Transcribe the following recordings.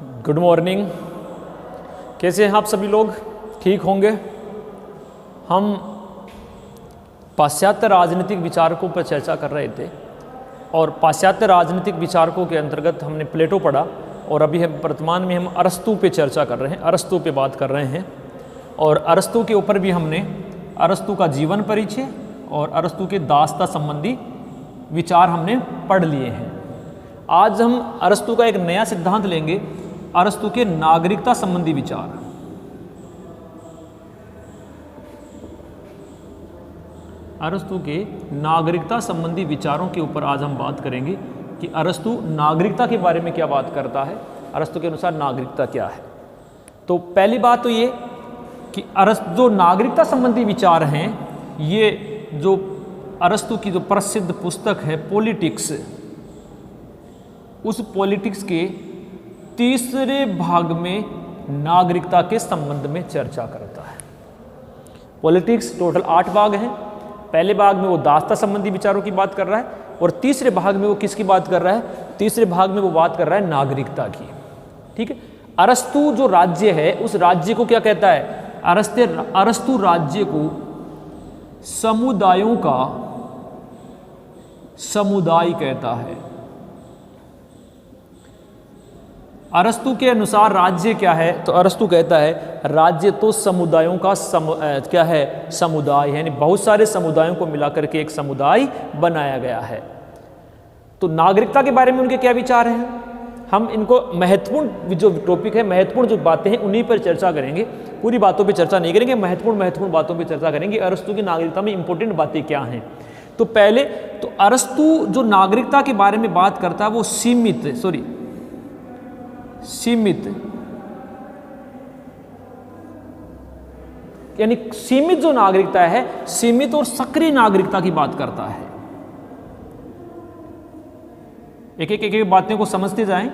Good morning. कैसे हैं आप सभी लोग? ठीक होंगे। हम पाश्चात्य राजनीतिक विचारकों पर चर्चा कर रहे थे और पाश्चात्य राजनीतिक विचारकों के अंतर्गत हमने प्लेटो पढ़ा और अभी हम वर्तमान में हम अरस्तु पे चर्चा कर रहे हैं, अरस्तु पे बात कर रहे हैं। और अरस्तु के ऊपर भी हमने अरस्तु का जीवन परिचय और अरस्तु के दास्ता संबंधी विचार हमने पढ़ लिए हैं। आज हम अरस्तु का एक नया सिद्धांत लेंगे, अरस्तु के नागरिकता संबंधी विचार। अरस्तु के नागरिकता संबंधी विचारों के ऊपर आज हम बात करेंगे कि अरस्तु नागरिकता के बारे में क्या बात करता है, अरस्तु के अनुसार नागरिकता क्या है। तो पहली बात तो ये कि अरस्तु जो नागरिकता संबंधी विचार हैं, ये जो अरस्तु की जो प्रसिद्ध पुस्तक है पॉलिटिक्स, उस पॉलिटिक्स के तीसरे भाग में नागरिकता के संबंध में चर्चा करता है। पॉलिटिक्स टोटल 8 भाग हैं। पहले भाग में वो दास्ता संबंधी विचारों की बात कर रहा है और तीसरे भाग में वो किसकी बात कर रहा है? तीसरे भाग में वो बात कर रहा है नागरिकता की। ठीक है। अरस्तु जो राज्य है उस राज्य को क्या कहता है? अरस्तु राज्य को समुदायों का समुदाय कहता है। अरस्तु के अनुसार राज्य क्या है? तो अरस्तु कहता है राज्य तो समुदायों का क्या है? समुदाय है, यानी बहुत सारे समुदायों को मिलाकर के एक समुदाय बनाया गया है। तो नागरिकता के बारे में उनके क्या विचार हैं? हम इनको महत्वपूर्ण जो टॉपिक है, महत्वपूर्ण जो बातें हैं उन्हीं पर चर्चा करेंगे। पूरी बातों पे चर्चा नहीं करेंगे, महत्वपूर्ण बातों पे चर्चा करेंगे। अरस्तु की नागरिकता में इंपॉर्टेंट बातें क्या हैं। तो पहले तो अरस्तु जो नागरिकता के बारे में बात करता है वो सीमित जो नागरिकता है, सीमित और सक्रिय नागरिकता की बात करता है। एक एक बातें को समझते जाएं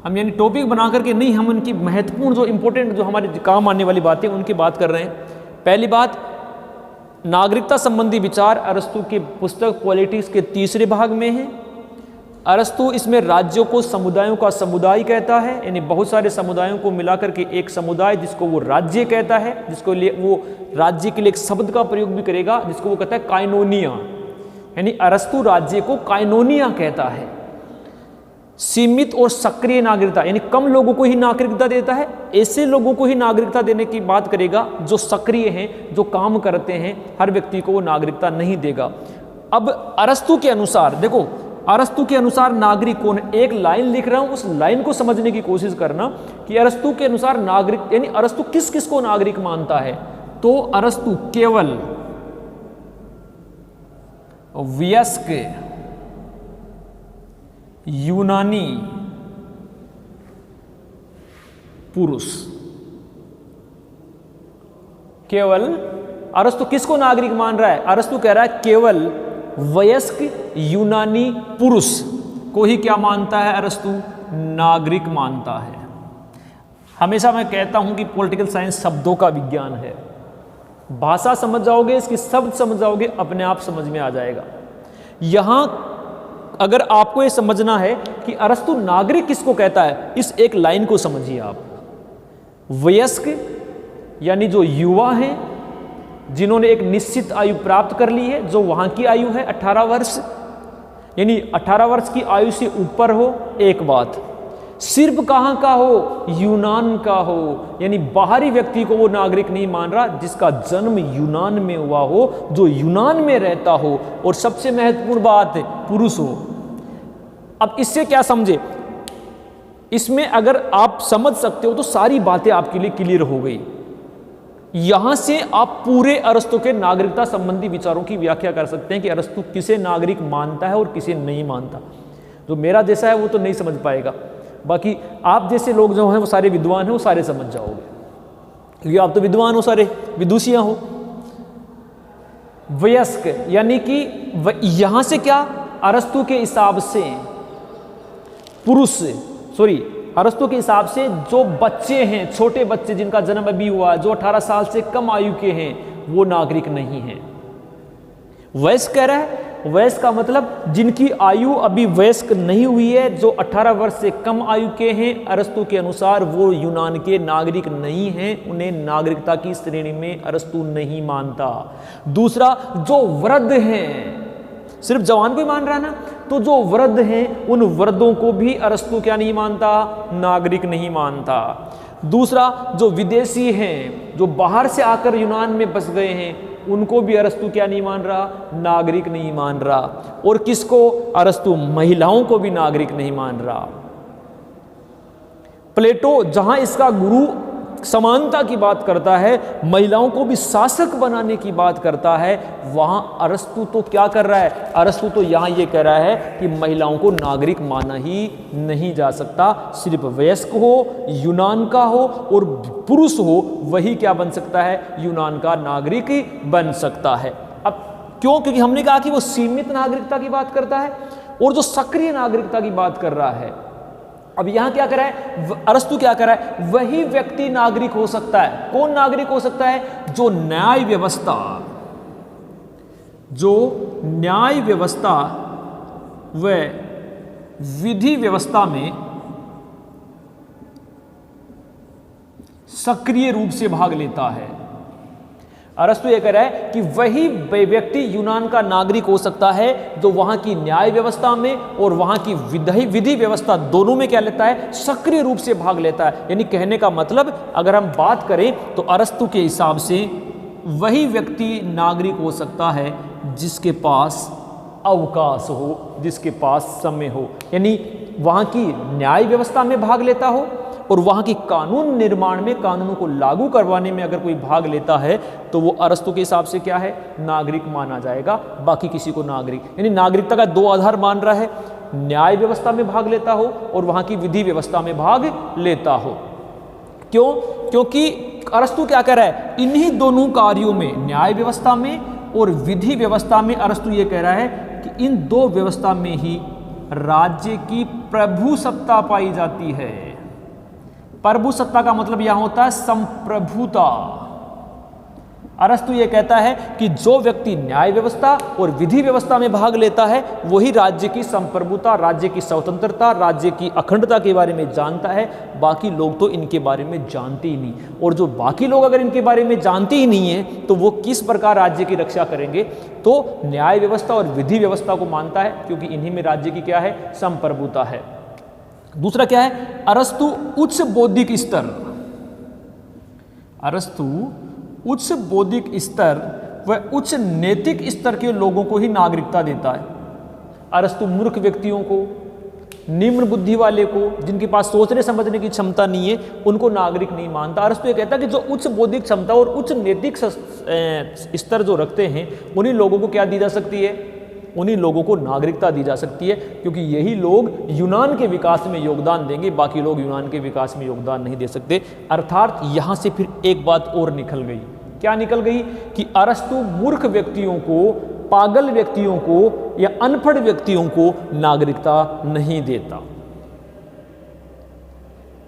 हम, यानी टॉपिक बना करके नहीं, हम उनकी महत्वपूर्ण जो इंपॉर्टेंट जो हमारे काम आने वाली बातें उनकी बात कर रहे हैं। पहली बात, नागरिकता संबंधी विचार अरस्तु की पुस्तक पॉलिटिक्स के तीसरे भाग में है। अरस्तु इसमें राज्यों को समुदायों का समुदाय कहता है, यानी बहुत सारे समुदायों को मिलाकर के एक समुदाय जिसको वो राज्य कहता है, जिसको लिए वो राज्य के लिए एक शब्द का प्रयोग भी करेगा जिसको वो कहता है काइनोनिया, यानी अरस्तु राज्य को काइनोनिया कहता है। सीमित और सक्रिय नागरिकता, यानी कम लोगों को ही नागरिकता देता है, ऐसे लोगों को ही नागरिकता देने की बात करेगा जो सक्रिय हैं, जो काम करते हैं। हर व्यक्ति को वो नागरिकता नहीं देगा। अब अरस्तु के अनुसार देखो, अरस्तु के अनुसार नागरिक कौन है? एक लाइन लिख रहा हूं, उस लाइन को समझने की कोशिश करना कि अरस्तु के अनुसार नागरिक, यानी अरस्तु किस किस को नागरिक मानता है। तो अरस्तु केवल वयस्क यूनानी पुरुष, केवल अरस्तु किसको नागरिक मान रहा है? अरस्तु कह रहा है केवल वयस्क यूनानी पुरुष को ही क्या मानता है? अरस्तु नागरिक मानता है। हमेशा मैं कहता हूं कि पॉलिटिकल साइंस शब्दों का विज्ञान है। भाषा समझ जाओगे, इसकी शब्द समझ जाओगे, अपने आप समझ में आ जाएगा। यहां अगर आपको ये समझना है कि अरस्तु नागरिक किसको कहता है, इस एक लाइन को समझिए आप। वयस्क यानी जो युवा हैं, जिन्होंने एक निश्चित आयु प्राप्त कर ली है, जो वहां की आयु है 18 वर्ष, यानी 18 वर्ष की आयु से ऊपर हो। एक बात, सिर्फ कहां का हो? यूनान का हो, यानी बाहरी व्यक्ति को वो नागरिक नहीं मान रहा, जिसका जन्म यूनान में हुआ हो, जो यूनान में रहता हो, और सबसे महत्वपूर्ण बात, पुरुष हो। अब इससे क्या समझे? इसमें अगर आप समझ सकते हो तो सारी बातें आपके लिए क्लियर हो गई। यहां से आप पूरे अरस्तु के नागरिकता संबंधी विचारों की व्याख्या कर सकते हैं कि अरस्तु किसे नागरिक मानता है और किसे नहीं मानता। जो मेरा जैसा है वो तो नहीं समझ पाएगा, बाकी आप जैसे लोग जो हैं वो सारे विद्वान हैं, वो सारे समझ जाओगे, क्योंकि आप तो विद्वान हो, सारे विदुषियां हो। वयस्क यानी कि यहां से क्या, अरस्तु के हिसाब से पुरुष, अरस्तु के हिसाब से जो बच्चे हैं, छोटे बच्चे जिनका जन्म अभी हुआ, जो 18 साल से कम आयु के हैं, वो नागरिक नहीं हैं। वयस्क कह रहा है वयस्क का मतलब जिनकी आयु अभी वयस्क नहीं हुई है, जो 18 वर्ष से कम आयु के हैं, अरस्तु के अनुसार वो यूनान के नागरिक नहीं हैं, उन्हें नागरिकता की श्रेणी में अरस्तु नहीं मानता। दूसरा, जो वृद्ध हैं, सिर्फ जवान को ही मान रहा है ना, तो जो वृद्ध हैं उन वृद्धों को भी अरस्तु क्या नहीं मानता, नागरिक नहीं मानता। दूसरा, जो विदेशी हैं, जो बाहर से आकर यूनान में बस गए हैं, उनको भी अरस्तु क्या नहीं मान रहा, नागरिक नहीं मान रहा। और किसको, अरस्तु महिलाओं को भी नागरिक नहीं मान रहा। प्लेटो जहां इसका गुरु समानता की बात करता है, महिलाओं को भी शासक बनाने की बात करता है, वहां अरस्तु तो क्या कर रहा है, अरस्तु तो यहां ये कह रहा है कि महिलाओं को नागरिक माना ही नहीं जा सकता, सिर्फ वयस्क हो, यूनान का हो और पुरुष हो, वही क्या बन सकता है, यूनान का नागरिक बन सकता है। अब क्यों, क्योंकि हमने कहा कि वो सीमित नागरिकता की बात करता है और जो सक्रिय नागरिकता की बात कर रहा है। अब यहां क्या कर रहा है, अरस्तु क्या कर रहा है, वही व्यक्ति नागरिक हो सकता है। कौन नागरिक हो सकता है, जो न्याय व्यवस्था व विधि व्यवस्था में सक्रिय रूप से भाग लेता है। अरस्तु यह कह रहा है कि वही व्यक्ति यूनान का नागरिक हो सकता है जो वहां की न्याय व्यवस्था में और वहां की विधि व्यवस्था दोनों में क्या लेता है, सक्रिय रूप से भाग लेता है। यानी कहने का मतलब, अगर हम बात करें तो अरस्तु के हिसाब से वही व्यक्ति नागरिक हो सकता है जिसके पास अवकाश हो, जिसके पास समय हो, यानी वहां की न्याय व्यवस्था में भाग लेता हो और वहां की कानून निर्माण में, कानूनों को लागू करवाने में अगर कोई भाग लेता है तो वो अरस्तु के हिसाब से क्या है, नागरिक माना जाएगा, बाकी किसी को नागरिक। यानी नागरिकता का दो आधार मान रहा है, न्याय व्यवस्था में भाग लेता हो और वहां की विधि व्यवस्था में भाग लेता हो। क्यों, क्योंकि अरस्तु क्या कह रहा है, इन्हीं दोनों कार्यों में, न्याय व्यवस्था में और विधि व्यवस्था में, अरस्तु ये कह रहा है कि इन दो व्यवस्था में ही राज्य की प्रभु सत्ता पाई जाती है। प्रभु सत्ता का मतलब यहां होता है संप्रभुता। अरस्तु यह कहता है कि जो व्यक्ति न्याय व्यवस्था और विधि व्यवस्था में भाग लेता है वही राज्य की संप्रभुता, राज्य की स्वतंत्रता, राज्य की अखंडता के बारे में जानता है। बाकी लोग तो इनके बारे में जानते ही नहीं, और जो बाकी लोग अगर इनके बारे में जानते ही नहीं है तो वो किस प्रकार राज्य की रक्षा करेंगे। तो न्याय व्यवस्था और विधि व्यवस्था को मानता है क्योंकि इन्हीं में राज्य की क्या है, संप्रभुता है। दूसरा क्या है, अरस्तु उच्च बौद्धिक स्तर, अरस्तु उच्च बौद्धिक स्तर व उच्च नैतिक स्तर के लोगों को ही नागरिकता देता है। अरस्तु मूर्ख व्यक्तियों को, निम्न बुद्धि वाले को, जिनके पास सोचने समझने की क्षमता नहीं है, उनको नागरिक नहीं मानता। अरस्तु ये कहता है कि जो उच्च बौद्धिक क्षमता और उच्च नैतिक स्तर जो रखते हैं उन्हीं लोगों को क्या दी जा सकती है, उन्हीं लोगों को नागरिकता दी जा सकती है, क्योंकि यही लोग यूनान के विकास में योगदान देंगे, बाकी लोग यूनान के विकास में योगदान नहीं दे सकते। अर्थात यहां से फिर एक बात और निकल गई। क्या निकल गई, कि अरस्तु मूर्ख व्यक्तियों को, पागल व्यक्तियों को या अनपढ़ व्यक्तियों को नागरिकता नहीं देता।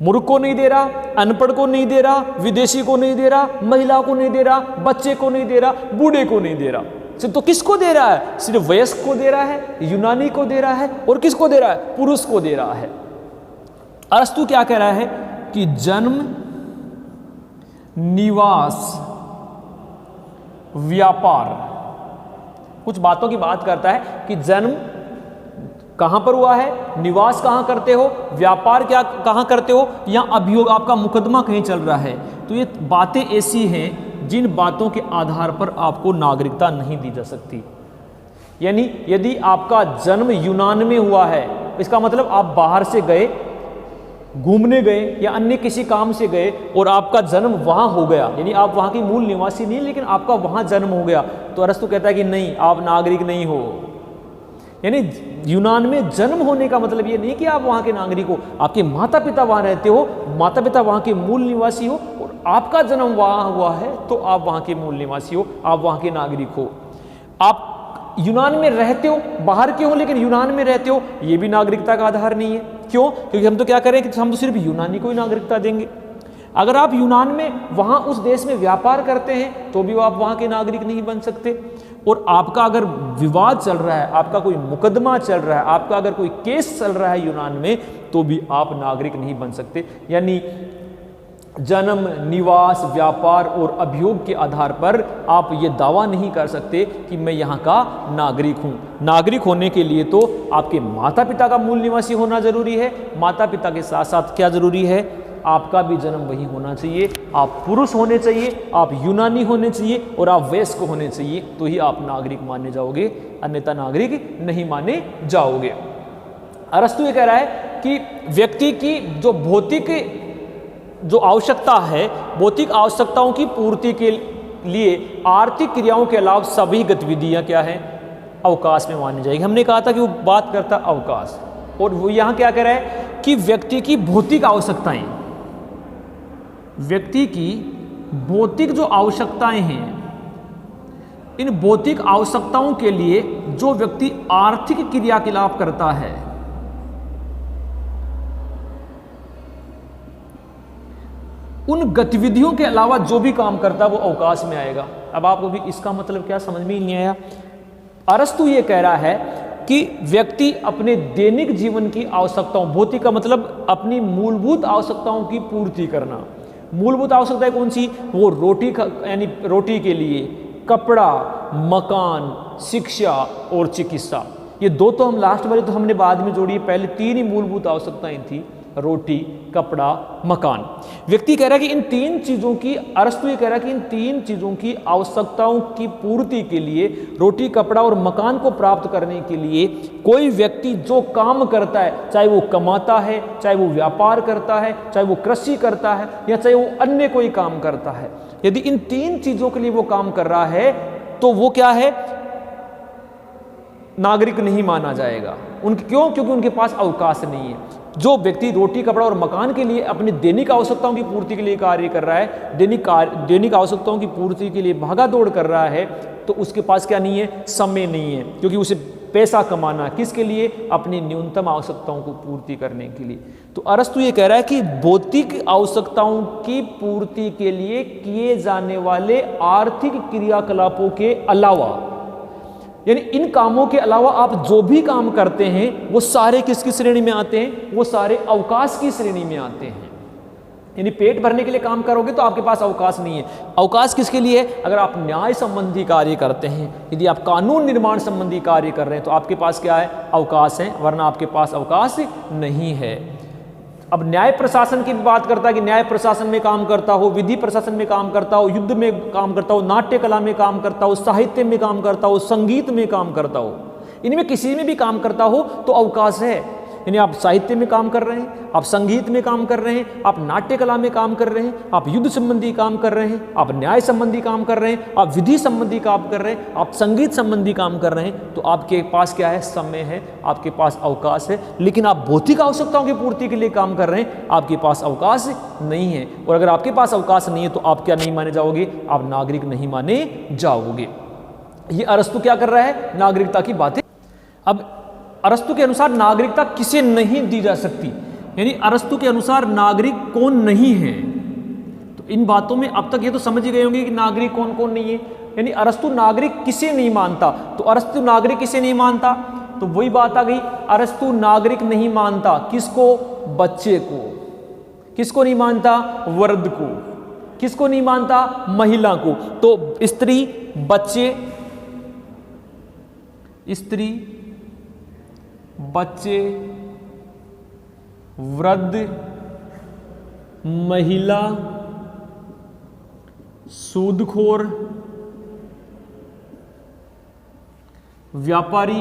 मूर्ख को नहीं दे रहा, अनपढ़ को नहीं दे रहा, विदेशी को नहीं दे रहा, महिला को नहीं दे रहा, बच्चे को नहीं दे रहा, बूढ़े को नहीं दे रहा। तो किसको दे रहा है, सिर्फ वयस्क को दे रहा है, यूनानी को दे रहा है, और किसको दे रहा है, पुरुष को दे रहा है। अरस्तु क्या कह रहा है कि जन्म, निवास, व्यापार, कुछ बातों की बात करता है कि जन्म कहां पर हुआ है, निवास कहां करते हो, व्यापार क्या कहां करते हो, या अभियोग आपका मुकदमा कहीं चल रहा है। तो ये बातें ऐसी हैं जिन बातों के आधार पर आपको नागरिकता नहीं दी जा सकती। यानी यदि आपका जन्म यूनान में हुआ है, इसका मतलब आप बाहर से गए, घूमने गए या अन्य किसी काम से गए और आपका जन्म वहां हो गया, यानी आप वहां की मूल निवासी नहीं लेकिन आपका वहां जन्म हो गया, तो अरस्तु कहता है कि नहीं, आप नागरिक नहीं हो। यानी यूनान में जन्म होने का मतलब ये नहीं कि आप वहां के नागरिक हो, आपके माता पिता वहां रहते हो, माता पिता वहां के मूल निवासी हो और आपका जन्म वहां हुआ है तो आप वहां के मूल निवासी हो, आप वहां के नागरिक हो। आप यूनान में रहते हो, बाहर के हो लेकिन यूनान में रहते हो, ये भी नागरिकता का आधार नहीं है। क्यों, क्योंकि हम तो क्या करें कि हम तो सिर्फ यूनानी को ही नागरिकता देंगे। अगर आप यूनान में वहां उस देश में व्यापार करते हैं तो भी आप वहां के नागरिक नहीं बन सकते, और आपका अगर विवाद चल रहा है, आपका कोई मुकदमा चल रहा है, आपका अगर कोई केस चल रहा है यूनान में, तो भी आप नागरिक नहीं बन सकते। यानी जन्म, निवास, व्यापार और अभियोग के आधार पर आप ये दावा नहीं कर सकते कि मैं यहाँ का नागरिक हूँ। नागरिक होने के लिए तो आपके माता पिता का मूल निवासी होना जरूरी है। माता पिता के साथ साथ क्या जरूरी है, आपका भी जन्म वही होना चाहिए, आप पुरुष होने चाहिए, आप यूनानी होने चाहिए और आप वयस्क होने चाहिए, तो ही आप नागरिक माने जाओगे, अन्यथा नागरिक नहीं माने जाओगे। अरस्तु ये कह रहा है कि व्यक्ति की जो भौतिक जो आवश्यकता है, भौतिक आवश्यकताओं की पूर्ति के लिए आर्थिक क्रियाओं के अलावा सभी गतिविधियां क्या है, अवकाश में मानी जाएगी। हमने कहा था कि वो बात करता अवकाश, और वो यहाँ क्या कह रहा है कि व्यक्ति की भौतिक आवश्यकताएं, व्यक्ति की भौतिक जो आवश्यकताएं हैं, इन भौतिक आवश्यकताओं के लिए जो व्यक्ति आर्थिक क्रियाकलाप करता है, उन गतिविधियों के अलावा जो भी काम करता है वो अवकाश में आएगा। अब आपको भी इसका मतलब क्या समझ में ही नहीं आया। अरस्तु ये कह रहा है कि व्यक्ति अपने दैनिक जीवन की आवश्यकताओं, भौतिक का मतलब अपनी मूलभूत आवश्यकताओं की पूर्ति करना। मूलभूत आवश्यकताएं कौन सी, वो रोटी यानी रोटी के लिए, कपड़ा, मकान, शिक्षा और चिकित्सा। ये दो तो हम लास्ट वाले तो हमने बाद में जोड़ी, पहले तीन ही मूलभूत आवश्यकताएं थी, रोटी, कपड़ा, मकान। व्यक्ति कह रहा है कि इन तीन चीजों की, अरस्तु ये कह रहा है कि इन तीन चीजों की आवश्यकताओं की पूर्ति के लिए, रोटी, कपड़ा और मकान को प्राप्त करने के लिए कोई व्यक्ति जो काम करता है, चाहे वो कमाता है, चाहे वो व्यापार करता है, चाहे वो कृषि करता है, या चाहे वो अन्य कोई काम करता है, यदि इन तीन चीजों के लिए वो काम कर रहा है तो वो क्या है, नागरिक नहीं माना जाएगा। उनके क्यों, क्योंकि उनके पास अवकाश नहीं है। जो व्यक्ति रोटी, कपड़ा और मकान के लिए अपनी दैनिक आवश्यकताओं की पूर्ति के लिए कार्य कर रहा है, दैनिक आवश्यकताओं की पूर्ति के लिए भागा दौड़ कर रहा है, तो उसके पास क्या नहीं है, समय नहीं है, क्योंकि उसे पैसा कमाना किसके लिए, अपनी न्यूनतम आवश्यकताओं को पूर्ति करने के लिए। तो अरस्तु ये कह रहा है कि भौतिक आवश्यकताओं की पूर्ति के लिए किए जाने वाले आर्थिक क्रियाकलापों के अलावा, यानी इन कामों के अलावा आप जो भी काम करते हैं वो सारे किसकी श्रेणी में आते हैं, वो सारे अवकाश की श्रेणी में आते हैं। यानी पेट भरने के लिए काम करोगे तो आपके पास अवकाश नहीं है। अवकाश किसके लिए है, अगर आप न्याय संबंधी कार्य करते हैं, यदि आप कानून निर्माण संबंधी कार्य कर रहे हैं तो आपके पास क्या है, अवकाश है, वरना आपके पास अवकाश नहीं है। अब न्याय प्रशासन की बात करता है कि न्याय प्रशासन में काम करता हो, विधि प्रशासन में काम करता हो, युद्ध में काम करता हो, नाट्य कला में काम करता हो, साहित्य में काम करता हो, संगीत में काम करता हो, इनमें किसी में भी काम करता हो तो अवकाश है। यानी आप साहित्य में काम कर रहे हैं, आप संगीत में काम कर रहे हैं, आप नाट्य कला में काम कर रहे हैं, आप युद्ध संबंधी काम कर रहे हैं, आप न्याय संबंधी काम कर रहे हैं, आप विधि संबंधी काम कर रहे हैं, आप संगीत संबंधी काम कर रहे हैं, तो आपके पास क्या है, समय है, आपके पास अवकाश है। लेकिन आप भौतिक आवश्यकताओं की पूर्ति के लिए काम कर रहे हैं, आपके पास अवकाश नहीं है। और अगर आपके पास अवकाश नहीं है तो आप क्या नहीं माने जाओगे, आप नागरिक नहीं माने जाओगे। ये अरस्तु क्या कर रहा है, नागरिकता की बातें। अब अरस्तु के अनुसार नागरिकता किसे नहीं दी जा सकती, यानी अरस्तु के अनुसार नागरिक कौन नहीं है। तो इन बातों में अब तक ये तो समझ ही गए होंगे कि नागरिक कौन कौन नहीं है। यानी अरस्तु नागरिक किसे नहीं मानता, तो अरस्तु नागरिक किसे नहीं मानता, तो वही बात आ गई, अरस्तु नागरिक नहीं मानता किसको, बच्चे को। किसको नहीं मानता, वृद्ध को। किसको नहीं मानता, महिला को। तो स्त्री, बच्चे, स्त्री, बच्चे, वृद्ध, महिला, सूदखोर, व्यापारी,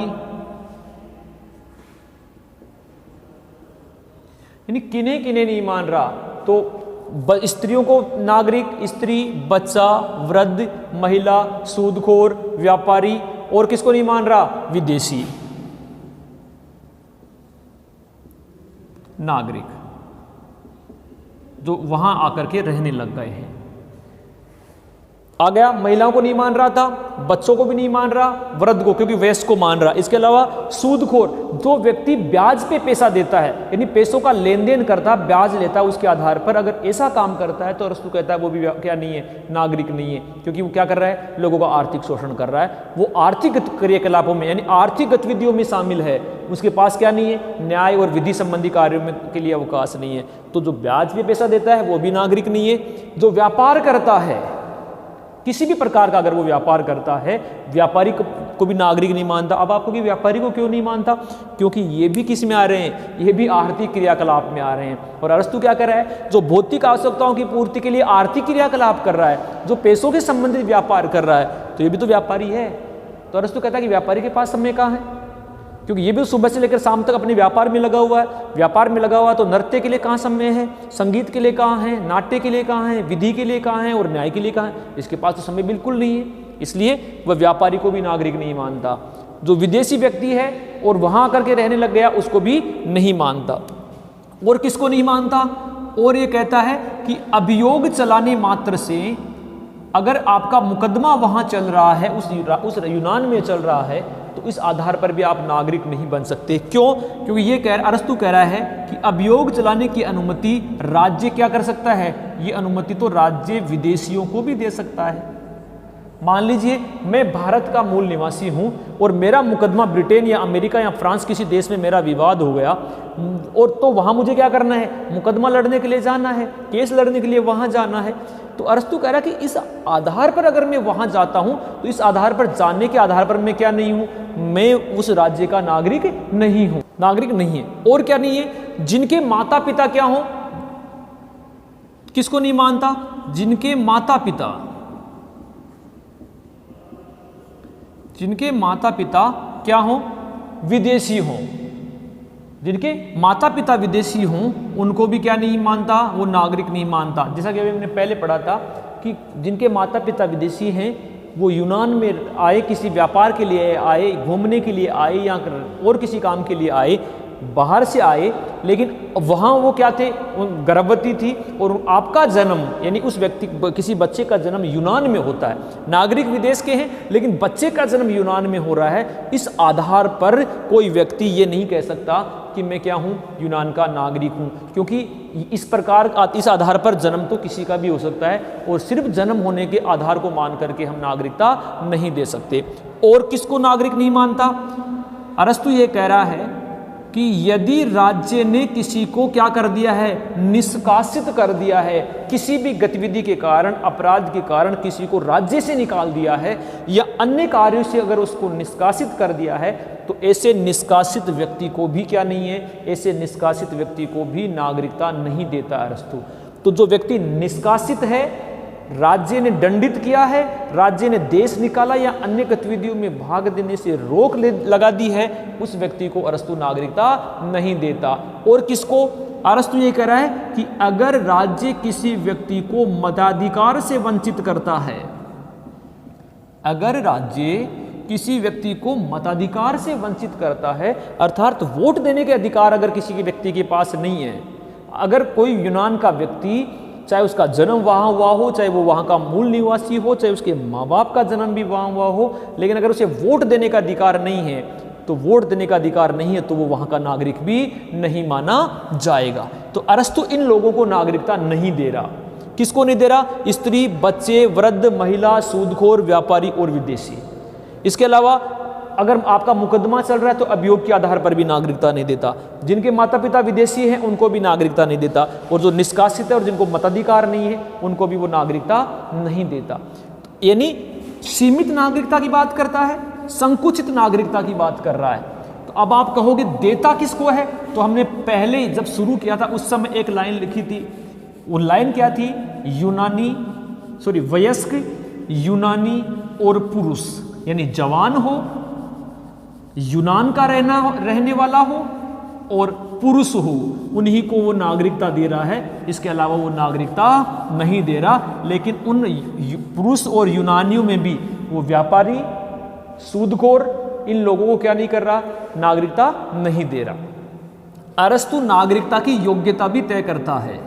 यानी किन्हें किन्हें नहीं मान रहा, तो स्त्रियों को नागरिक, स्त्री, बच्चा, वृद्ध, महिला, सूदखोर, व्यापारी, और किसको नहीं मान रहा, विदेशी नागरिक जो वहां आकर के रहने लग गए हैं। आ गया, महिलाओं को नहीं मान रहा था, बच्चों को भी नहीं मान रहा, वृद्ध को, क्योंकि वयस्क को मान रहा। इसके अलावा सूदखोर, जो व्यक्ति ब्याज पे पैसा देता है, यानी पैसों का लेन देन करता है, ब्याज लेता है उसके आधार पर, अगर ऐसा काम करता है तो अरस्तु कहता है वो भी क्या नहीं है, नागरिक नहीं है, क्योंकि वो क्या कर रहा है, लोगों का आर्थिक शोषण कर रहा है, वो आर्थिक क्रियाकलापों में यानी आर्थिक गतिविधियों में शामिल है, उसके पास क्या नहीं है, न्याय और विधि संबंधी कार्यों में के लिए अवकाश नहीं है। तो जो ब्याज पे पैसा देता है वो भी नागरिक नहीं है। जो व्यापार करता है किसी भी प्रकार का, अगर वो व्यापार करता है, व्यापारी को भी नागरिक नहीं मानता। अब आपको कि व्यापारी को क्यों नहीं मानता, क्योंकि ये भी किस में आ रहे हैं, ये भी आर्थिक क्रियाकलाप में आ रहे हैं। और अरस्तु क्या कर रहा है, जो भौतिक आवश्यकताओं की पूर्ति के लिए आर्थिक क्रियाकलाप कर रहा है, जो पैसों के संबंधित व्यापार कर रहा है, तो ये भी तो व्यापारी है। तो अरस्तु कहता है कि व्यापारी के पास समय कहाँ है, क्योंकि ये भी सुबह से लेकर शाम तक अपने व्यापार में लगा हुआ है। व्यापार में लगा हुआ तो नृत्य के लिए कहाँ समय है, संगीत के लिए कहाँ है, नाट्य के लिए कहाँ है, विधि के लिए कहाँ है और न्याय के लिए कहाँ है, इसके पास तो समय बिल्कुल नहीं है। इसलिए वह व्यापारी को भी नागरिक नहीं मानता। जो विदेशी व्यक्ति है और वहाँ करके रहने लग गया, उसको भी नहीं मानता। और किसको नहीं मानता, और ये कहता है कि अभियोग चलाने मात्र से, अगर आपका मुकदमा वहाँ चल रहा है, उस यूनान में चल रहा है, तो इस आधार पर भी आप नागरिक नहीं बन सकते। क्यों, क्योंकि ये अरस्तु कह रहा है कि अभियोग चलाने की अनुमति राज्य क्या कर सकता है, ये अनुमति तो राज्य विदेशियों को भी दे सकता है। मान लीजिए मैं भारत का मूल निवासी हूं और मेरा मुकदमा ब्रिटेन या अमेरिका या फ्रांस किसी देश में मेरा विवाद हो गया, और तो वहां मुझे क्या करना है, मुकदमा लड़ने के लिए जाना है, केस लड़ने के लिए वहां जाना है। तो अरस्तु कह रहा है कि इस आधार पर अगर मैं वहां जाता हूं, तो इस आधार पर, जाने के आधार पर मैं क्या नहीं हूं, मैं उस राज्य का नागरिक नहीं हूं, नागरिक नहीं है। और क्या नहीं है, जिनके माता पिता क्या हो, किसको नहीं मानता, जिनके माता पिता क्या हो, विदेशी हो, जिनके माता पिता विदेशी हों उनको भी क्या नहीं मानता, वो नागरिक नहीं मानता। जैसा कि अभी हमने पहले पढ़ा था कि जिनके माता पिता विदेशी हैं, वो यूनान में आए, किसी व्यापार के लिए आए, घूमने के लिए आए या और किसी काम के लिए आए, बाहर से आए, लेकिन वहाँ वो क्या थे, गर्भवती थी, और आपका जन्म यानी उस व्यक्ति, किसी बच्चे का जन्म यूनान में होता है, नागरिक विदेश के हैं लेकिन बच्चे का जन्म यूनान में हो रहा है। इस आधार पर कोई व्यक्ति ये नहीं कह सकता कि मैं क्या हूँ, यूनान का नागरिक हूँ, क्योंकि इस प्रकार इस आधार पर जन्म तो किसी का भी हो सकता है, और सिर्फ जन्म होने के आधार को मान करके हम नागरिकता नहीं दे सकते। और किसको नागरिक नहीं मानता, अरस्तु ये कह रहा है कि यदि राज्य ने किसी को क्या कर दिया है, निष्कासित कर दिया है, किसी भी गतिविधि के कारण, अपराध के कारण किसी को राज्य से निकाल दिया है या अन्य कार्यों से अगर उसको निष्कासित कर दिया है, तो ऐसे निष्कासित व्यक्ति को भी क्या नहीं है, ऐसे निष्कासित व्यक्ति को भी नागरिकता नहीं देता अरस्तु। तो जो व्यक्ति निष्कासित है, राज्य ने दंडित किया है, राज्य ने देश निकाला या अन्य गतिविधियों में भाग देने से रोक लगा दी है, उस व्यक्ति को अरस्तु नागरिकता नहीं देता। और किसको, अरस्तु ये कह रहा है कि अगर राज्य किसी व्यक्ति को मताधिकार से वंचित करता है, अगर राज्य किसी व्यक्ति को मताधिकार से वंचित करता है, अर्थात वोट देने के अधिकार अगर किसी के व्यक्ति के पास नहीं है, अगर कोई यूनान का व्यक्ति, चाहे उसका जन्म वहाँ हुआ हो, चाहे वो वहाँ का मूल निवासी हो, चाहे उसके माँ बाप का जन्म भी वहाँ हुआ हो, लेकिन अगर उसे वोट देने का अधिकार नहीं है, तो वोट देने का अधिकार नहीं है तो वो वहाँ का नागरिक भी नहीं माना जाएगा। तो अरस्तु इन लोगों को नागरिकता नहीं दे रहा। किसको नहीं दे रहा, स्त्री, बच्चे, वृद्ध, महिला, सूदखोर, व्यापारी और विदेशी। इसके अलावा अगर आपका मुकदमा चल रहा है तो अभियोग के आधार पर भी नागरिकता नहीं देता। जिनके माता पिता विदेशी हैं उनको भी नागरिकता नहीं देता, और जो निष्कासित है और जिनको मताधिकार नहीं है उनको भी वो नागरिकता नहीं देता। यानी सीमित नागरिकता की बात करता है, संकुचित नागरिकता की बात कर रहा है। तो अब आप कहोगे देता किसको है, तो हमने पहले जब शुरू किया था उस समय एक लाइन लिखी थी, वो लाइन क्या थी, वयस्क, यूनानी और पुरुष, यानी जवान हो, यूनान का रहने वाला हो और पुरुष हो, उन्हीं को वो नागरिकता दे रहा है। इसके अलावा वो नागरिकता नहीं दे रहा। लेकिन उन पुरुष और यूनानियों में भी वो व्यापारी, सूदखोर, इन लोगों को क्या नहीं कर रहा, नागरिकता नहीं दे रहा। अरस्तु नागरिकता की योग्यता भी तय करता है,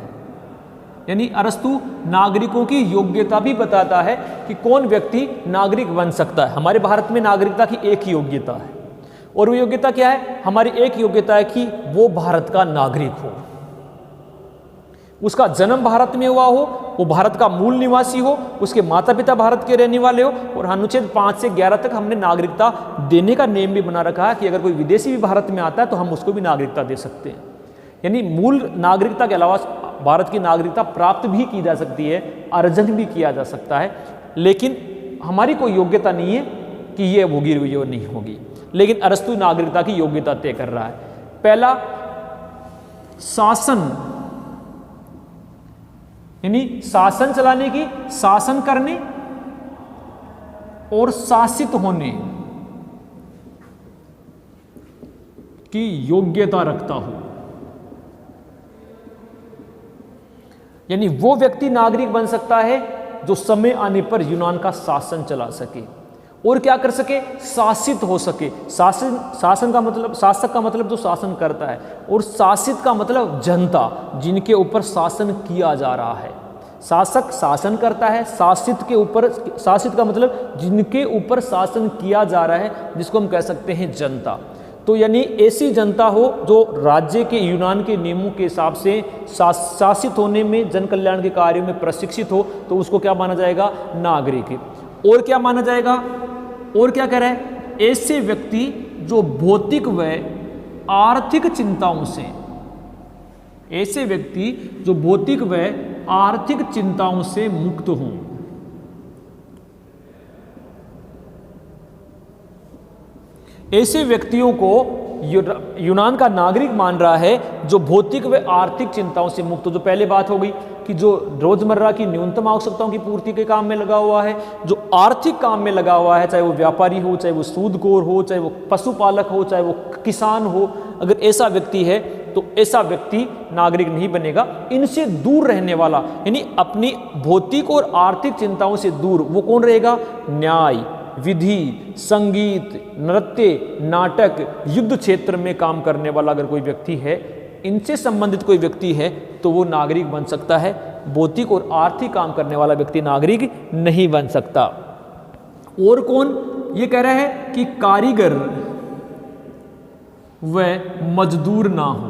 यानी अरस्तु नागरिकों की योग्यता भी बताता है कि कौन व्यक्ति नागरिक बन सकता है। हमारे भारत में नागरिकता की एक ही योग्यता है, और वो योग्यता क्या है? हमारी एक योग्यता है कि वो भारत का नागरिक हो, उसका जन्म भारत में हुआ हो, वो भारत का मूल निवासी हो, उसके माता पिता भारत के रहने वाले हो। और अनुच्छेद 5 से 11 तक हमने नागरिकता देने का नियम भी बना रखा है कि अगर कोई विदेशी भी भारत में आता है तो हम उसको भी नागरिकता दे सकते हैं। यानी मूल नागरिकता के अलावा भारत की नागरिकता प्राप्त भी की जा सकती है, अर्जन भी किया जा सकता है, लेकिन हमारी कोई योग्यता नहीं है कि ये होगी ये नहीं होगी। लेकिन अरस्तु नागरिकता की योग्यता तय कर रहा है। पहला, शासन, यानी शासन चलाने की, शासन करने और शासित होने की योग्यता रखता हो। यानी वो व्यक्ति नागरिक बन सकता है जो समय आने पर यूनान का शासन चला सके और क्या कर सके? शासित हो सके। शासन का मतलब, शासक का मतलब जो शासन करता है, और शासित का मतलब जनता, जिनके ऊपर शासन किया जा रहा है। शासक शासन करता है, शासित के ऊपर, शासित का मतलब जिनके ऊपर शासन किया जा रहा है, जिसको हम कह सकते हैं जनता। तो यानी ऐसी जनता हो जो राज्य के यूनान के नियमों के हिसाब से शासित होने में, जन कल्याण के कार्यों में प्रशिक्षित हो, तो उसको क्या माना जाएगा? नागरिक। और क्या माना जाएगा? और क्या कह रहा है? ऐसे व्यक्ति जो भौतिक व आर्थिक चिंताओं से, ऐसे व्यक्ति जो भौतिक व आर्थिक चिंताओं से मुक्त हों। ऐसे व्यक्तियों को यूनान का नागरिक मान रहा है जो भौतिक व आर्थिक चिंताओं से मुक्त हो। जो पहले बात हो गई कि जो रोजमर्रा की न्यूनतम आवश्यकताओं की पूर्ति के काम में लगा हुआ है, जो आर्थिक काम में लगा हुआ है, चाहे वो व्यापारी हो, चाहे वो सूदखोर हो, चाहे वो पशुपालक हो, चाहे वो किसान हो, अगर ऐसा व्यक्ति है तो ऐसा व्यक्ति नागरिक नहीं बनेगा। इनसे दूर रहने वाला, यानी अपनी भौतिक और आर्थिक चिंताओं से दूर, वो कौन रहेगा? न्याय, विधि, संगीत, नृत्य, नाटक, युद्ध क्षेत्र में काम करने वाला अगर कोई व्यक्ति है, इनसे संबंधित कोई व्यक्ति है, तो वो नागरिक बन सकता है। भौतिक और आर्थिक काम करने वाला व्यक्ति नागरिक नहीं बन सकता। और कौन? ये कह रहा है कि कारीगर व मजदूर ना हो।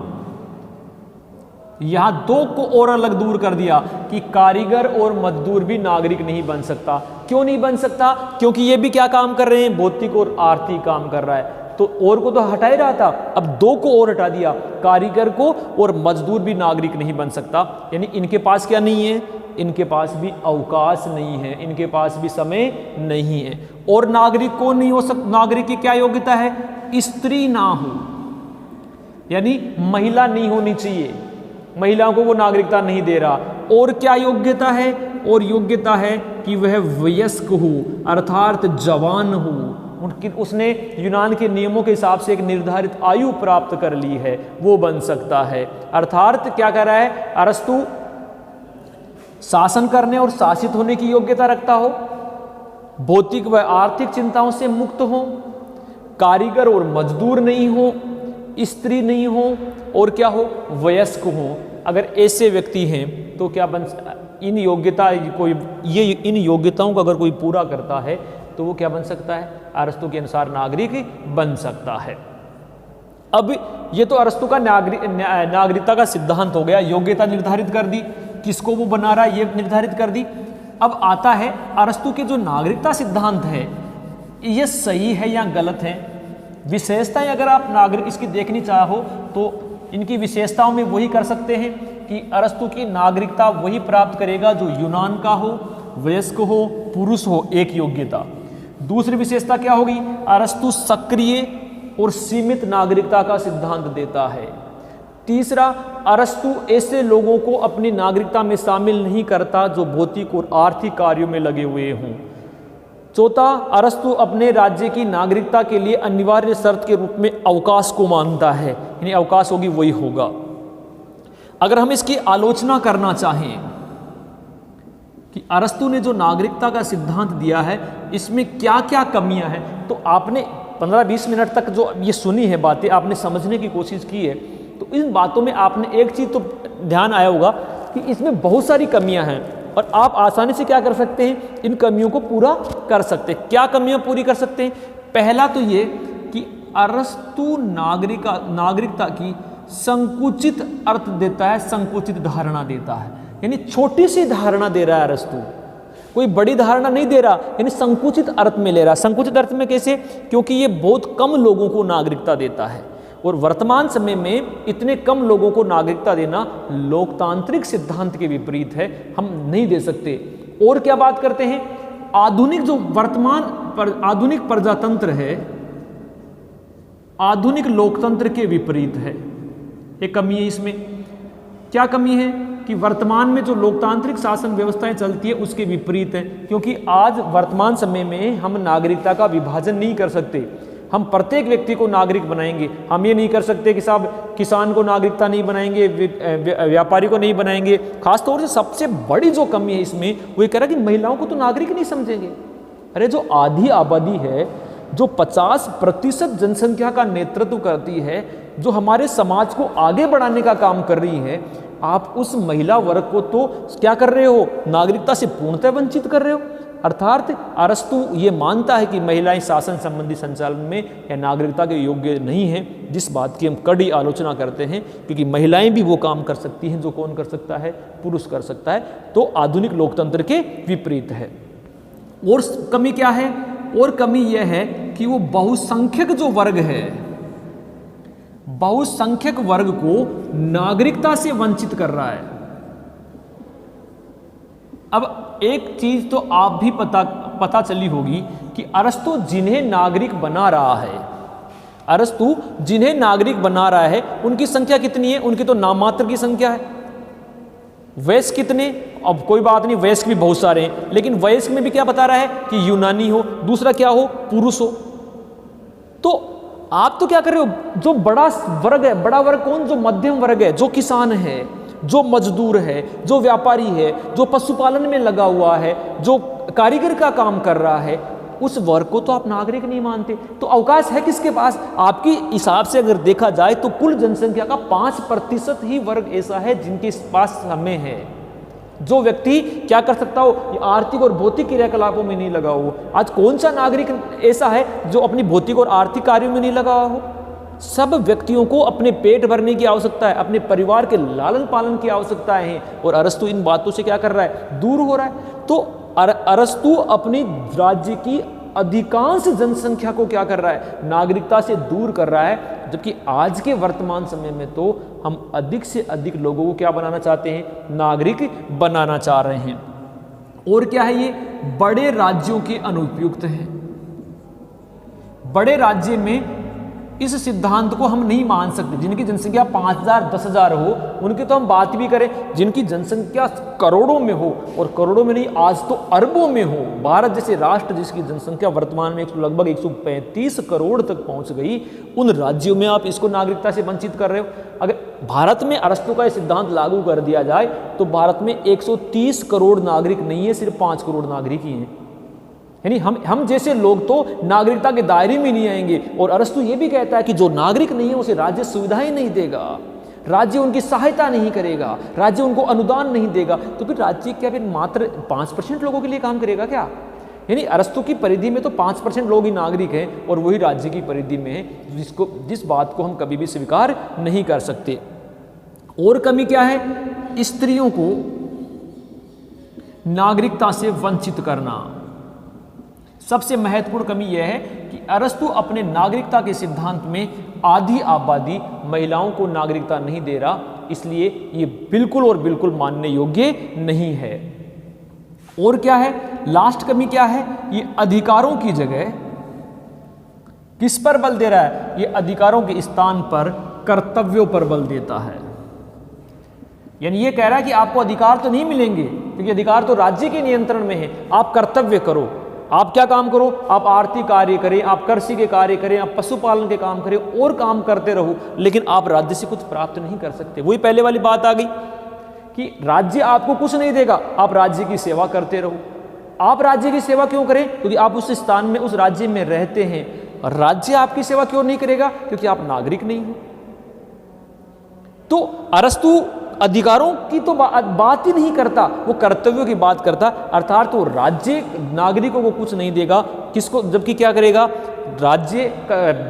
यहां दो को और अलग दूर कर दिया कि कारीगर और मजदूर भी नागरिक नहीं बन सकता। क्यों नहीं बन सकता? क्योंकि ये भी क्या काम कर रहे हैं? भौतिक और आर्थिक काम कर रहा है। तो और को तो हटा ही रहा था, अब दो को और हटा दिया, कारीगर को और मजदूर भी नागरिक नहीं बन सकता। यानी इनके पास क्या नहीं है? इनके पास भी अवकाश नहीं है, इनके पास भी समय नहीं है। और नागरिक कौन नहीं हो सकता? नागरिक की क्या योग्यता है? स्त्री ना हो, यानी महिला नहीं होनी चाहिए, महिलाओं को वो नागरिकता नहीं दे रहा। और क्या योग्यता है? और योग्यता है कि वह वयस्क हो, अर्थात जवान हो, उसने यूनान के नियमों के हिसाब से एक निर्धारित आयु प्राप्त कर ली है, वो बन सकता है। अर्थात क्या कह रहा है अरस्तु? शासन करने और शासित होने की योग्यता रखता हो, भौतिक व आर्थिक चिंताओं से मुक्त हो, कारीगर और मजदूर नहीं हो, स्त्री नहीं हो, और क्या हो? वयस्क हो। अगर ऐसे व्यक्ति हैं तो क्या बन, इन योग्यताओं को अगर कोई पूरा करता है तो वो क्या बन सकता है? अरस्तु के अनुसार नागरिक बन सकता है। अब ये तो अरस्तु का नागरिकता का सिद्धांत हो गया, योग्यता निर्धारित कर दी, किसको वो बना रहा है ये निर्धारित कर दी। अब आता है अरस्तु के जो नागरिकता सिद्धांत है, ये सही है या गलत है? विशेषताएं अगर आप नागरिक इसकी देखनी चाहो तो इनकी विशेषताओं में वही कर सकते हैं कि अरस्तु की नागरिकता वही प्राप्त करेगा जो यूनान का हो, वयस्क हो, पुरुष हो, एक योग्यता। दूसरी विशेषता क्या होगी? अरस्तु सक्रिय और सीमित नागरिकता का सिद्धांत देता है। तीसरा, अरस्तु ऐसे लोगों को अपनी नागरिकता में शामिल नहीं करता जो भौतिक और आर्थिक कार्यों में लगे हुए हों। चौथा, अरस्तु अपने राज्य की नागरिकता के लिए अनिवार्य शर्त के रूप में अवकाश को मानता है, यानी अवकाश होगी वही होगा। अगर हम इसकी आलोचना करना चाहें कि अरस्तु ने जो नागरिकता का सिद्धांत दिया है इसमें क्या क्या कमियां हैं, तो आपने 15-20 मिनट तक जो ये सुनी है बातें, आपने समझने की कोशिश की है, तो इन बातों में आपने एक चीज़ तो ध्यान आया होगा कि इसमें बहुत सारी कमियां हैं और आप आसानी से क्या कर सकते हैं, इन कमियों को पूरा कर सकते हैं। क्या कमियां पूरी कर सकते हैं? पहला तो ये कि अरस्तु नागरिकता की संकुचित अर्थ देता है, संकुचित धारणा देता है, यानी छोटी सी धारणा दे रहा है अरस्तु, कोई बड़ी धारणा नहीं दे रहा, यानी संकुचित अर्थ में ले रहा। संकुचित अर्थ में कैसे? क्योंकि ये बहुत कम लोगों को नागरिकता देता है और वर्तमान समय में इतने कम लोगों को नागरिकता देना लोकतांत्रिक सिद्धांत के विपरीत है, हम नहीं दे सकते। और क्या बात करते हैं? आधुनिक जो आधुनिक प्रजातंत्र है, आधुनिक लोकतंत्र के विपरीत है। एक कमी है इसमें। क्या कमी है? कि वर्तमान में जो लोकतांत्रिक शासन व्यवस्थाएं चलती है उसके विपरीत है, क्योंकि आज वर्तमान समय में हम नागरिकता का विभाजन नहीं कर सकते। हम प्रत्येक व्यक्ति को नागरिक बनाएंगे। हम ये नहीं कर सकते कि साहब किसान को नागरिकता नहीं बनाएंगे, व्यापारी को नहीं बनाएंगे। खासतौर से सबसे बड़ी जो कमी है इसमें वो ये कह रहा है कि महिलाओं को तो नागरिक नहीं समझेंगे। अरे जो आधी आबादी है, जो 50% जनसंख्या का नेतृत्व करती है, जो हमारे समाज को आगे बढ़ाने का काम कर रही है, आप उस महिला वर्ग को तो क्या कर रहे हो? नागरिकता से पूर्णतः वंचित कर रहे हो। अर्थात अरस्तु ये मानता है कि महिलाएं शासन संबंधी संचालन में या नागरिकता के योग्य नहीं हैं, जिस बात की हम कड़ी आलोचना करते हैं, क्योंकि महिलाएं भी वो काम कर सकती हैं जो कौन कर सकता है? पुरुष कर सकता है। तो आधुनिक लोकतंत्र के विपरीत है। और कमी क्या है? और कमी यह है कि वो बहुसंख्यक जो वर्ग है, बहुसंख्यक वर्ग को नागरिकता से वंचित कर रहा है। अब एक चीज तो आप भी पता चली होगी कि अरस्तु जिन्हें नागरिक बना रहा है, अरस्तु जिन्हें नागरिक बना रहा है उनकी संख्या कितनी है? उनकी तो नाममात्र की संख्या है। वयस्क कितने? अब कोई बात नहीं, वयस्क भी बहुत सारे हैं, लेकिन वयस्क में भी क्या बता रहा है कि यूनानी हो, दूसरा क्या हो? पुरुष हो। तो आप तो क्या कर रहे हो? जो बड़ा वर्ग है, बड़ा वर्ग कौन? जो मध्यम वर्ग है, जो किसान है, जो मजदूर है, जो व्यापारी है, जो पशुपालन में लगा हुआ है, जो कारीगर का काम कर रहा है, उस वर्ग को तो आप नागरिक नहीं मानते। तो अवकाश है किसके पास? आपकी हिसाब से अगर देखा जाए तो कुल जनसंख्या का 5% ही वर्ग ऐसा है जिनके पास समय है, जो व्यक्ति क्या कर सकता हो? आर्थिक और भौतिक क्रियाकलापों में नहीं लगा हो। आज कौन सा नागरिक ऐसा है जो अपनी भौतिक और आर्थिक कार्यों में नहीं लगा हो? सब व्यक्तियों को अपने पेट भरने की आवश्यकता है, अपने परिवार के लालन पालन की आवश्यकता है, और अरस्तु इन बातों से क्या कर रहा है? दूर हो रहा है। तो अरस्तु अपनी राज्य की अधिकांश जनसंख्या को क्या कर रहा है? नागरिकता से दूर कर रहा है। जबकि आज के वर्तमान समय में तो हम अधिक से अधिक लोगों को क्या बनाना चाहते हैं? नागरिक बनाना चाह रहे हैं। और क्या है ये? बड़े राज्यों के अनुपयुक्त है। बड़े राज्य में इस सिद्धांत को हम नहीं मान सकते। जिनकी जनसंख्या 5000 10,000 हो उनकी तो हम बात भी करें, जिनकी जनसंख्या करोड़ों में हो, और करोड़ों में नहीं आज तो अरबों में हो। भारत जैसे राष्ट्र जिसकी जनसंख्या वर्तमान में लगभग 135 करोड़ तक पहुंच गई, उन राज्यों में आप इसको नागरिकता से वंचित कर रहे हो। अगर भारत में अरस्तु का यह सिद्धांत लागू कर दिया जाए तो भारत में 130 करोड़ नागरिक नहीं है, सिर्फ 5 करोड़ नागरिक ही हैं। यानी हम जैसे लोग तो नागरिकता के दायरे में नहीं आएंगे। और अरस्तु ये भी कहता है कि जो नागरिक नहीं है उसे राज्य सुविधाएं नहीं देगा, राज्य उनकी सहायता नहीं करेगा, राज्य उनको अनुदान नहीं देगा। तो फिर राज्य क्या फिर मात्र 5% लोगों के लिए काम करेगा क्या? यानी अरस्तु की परिधि में तो 5% लोग ही नागरिक हैं और वही राज्य की परिधि में है, जिस बात को हम कभी भी स्वीकार नहीं कर सकते। और कमी क्या है? स्त्रियों को नागरिकता से वंचित करना। सबसे महत्वपूर्ण कमी यह है कि अरस्तु अपने नागरिकता के सिद्धांत में आधी आबादी महिलाओं को नागरिकता नहीं दे रहा, इसलिए ये बिल्कुल और बिल्कुल मानने योग्य नहीं है। और क्या है? लास्ट कमी क्या है? ये अधिकारों की जगह किस पर बल दे रहा है? ये अधिकारों के स्थान पर कर्तव्यों पर बल देता है। यानी ये कह रहा है कि आपको अधिकार तो नहीं मिलेंगे, क्योंकि अधिकार तो राज्य के नियंत्रण में है। आप कर्तव्य करो, आप क्या काम करो? आप आर्थिक कार्य करें, आप कृषि के कार्य करें, आप पशुपालन के काम करें, और काम करते रहो, लेकिन आप राज्य से कुछ प्राप्त नहीं कर सकते। वही पहले वाली बात आ गई कि राज्य आपको कुछ नहीं देगा, आप राज्य की सेवा करते रहो। आप राज्य की सेवा क्यों करें? क्योंकि आप उस स्थान में, उस राज्य में रहते हैं। और राज्य आपकी सेवा क्यों नहीं करेगा? क्योंकि आप नागरिक नहीं हो। तो अरस्तु अधिकारों की तो बात ही नहीं करता, वो कर्तव्यों की बात करता, अर्थात वो राज्य नागरिकों को कुछ नहीं देगा, किसको, जबकि क्या करेगा,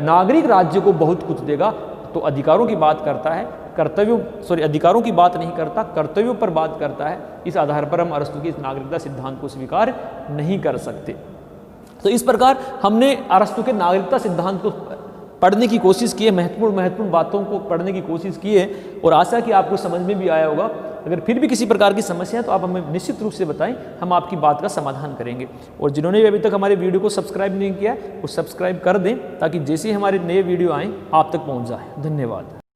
नागरिक राज्य को बहुत कुछ देगा। तो अधिकारों की बात करता है, अधिकारों की बात नहीं करता, कर्तव्यों पर बात करता है। इस आधार पर हम अरस्तु के इस नागरिकता सिद्धांत को स्वीकार नहीं कर सकते। तो इस प्रकार हमने अरस्तु के नागरिकता सिद्धांत को पढ़ने की कोशिश की है, महत्वपूर्ण बातों को पढ़ने की कोशिश की है, और आशा कि आपको समझ में भी आया होगा। अगर फिर भी किसी प्रकार की समस्या है तो आप हमें निश्चित रूप से बताएं, हम आपकी बात का समाधान करेंगे। और जिन्होंने भी अभी तक हमारे वीडियो को सब्सक्राइब नहीं किया वो सब्सक्राइब कर दें, ताकि जैसे ही हमारे नए वीडियो आएँ आप तक पहुँच जाए। धन्यवाद।